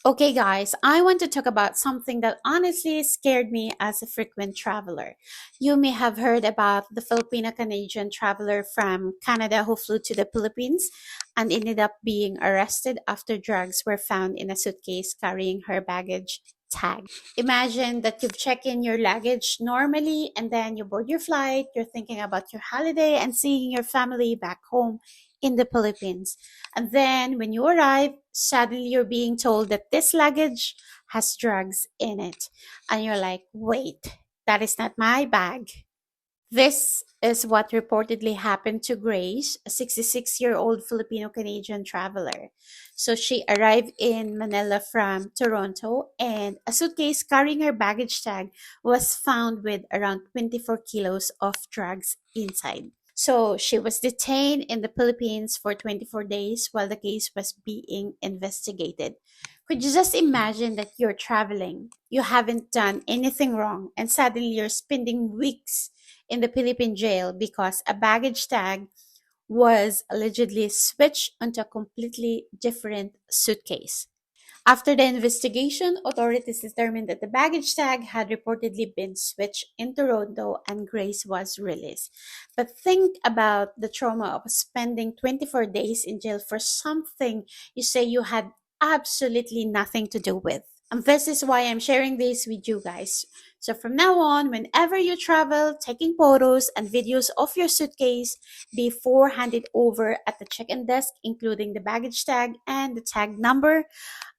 Okay, guys, I want to talk about something that honestly scared me as a frequent traveler. You may have heard about the Filipino Canadian traveler from Canada who flew to the Philippines and ended up being arrested after drugs were found in a suitcase carrying her baggage tag. Imagine that you've checked in your luggage normally and then you board your flight, you're thinking about your holiday and seeing your family back home in the Philippines. And then when you arrive, suddenly you're being told that this luggage has drugs in it. And you're like, wait, that is not my bag. This is what reportedly happened to Grace, a 66-year-old Filipino Canadian traveler. So she arrived in Manila from Toronto, and a suitcase carrying her baggage tag was found with around 24 kilos of drugs inside. So she was detained in the Philippines for 24 days while the case was being investigated. Could you just imagine that you're traveling, you haven't done anything wrong, and suddenly you're spending weeks in the Philippine jail because a baggage tag was allegedly switched onto a completely different suitcase? After the investigation, authorities determined that the baggage tag had reportedly been switched in Toronto and Grace was released. But think about the trauma of spending 24 days in jail for something you say you had absolutely nothing to do with. And this is why I'm sharing this with you guys. So from now on, whenever you travel, taking photos and videos of your suitcase before handed over at the check-in desk, including the baggage tag and the tag number,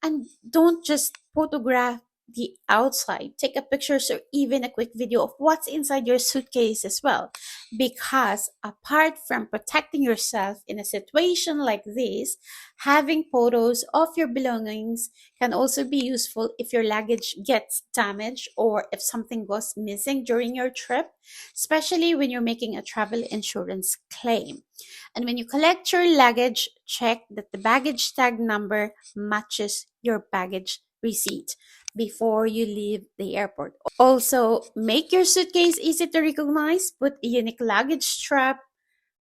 and don't just photograph the outside. Take a pictures or even a quick video of what's inside your suitcase as well. Because apart from protecting yourself in a situation like this, having photos of your belongings can also be useful if your luggage gets damaged or if something goes missing during your trip, especially when you're making a travel insurance claim. And when you collect your luggage, check that the baggage tag number matches your baggage receipt before you leave the airport. Also, make your suitcase easy to recognize. Put a unique luggage strap,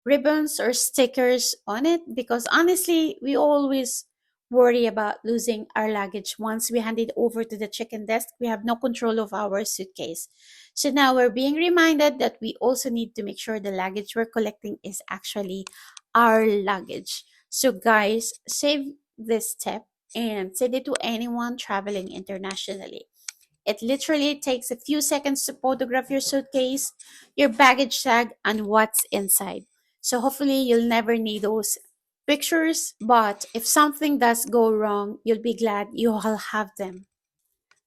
ribbons, or stickers on it because honestly, we always worry about losing our luggage. Once we hand it over to the check-in desk, we have no control of our suitcase. So now we're being reminded that we also need to make sure the luggage we're collecting is actually our luggage. So guys, save this step and send it to anyone traveling internationally. It literally takes a few seconds to photograph your suitcase, your baggage tag, and what's inside. So hopefully you'll never need those pictures, but if something does go wrong, you'll be glad you'll have them.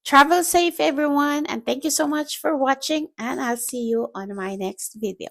Travel safe, everyone, and thank you so much for watching, and I'll see you on my next video.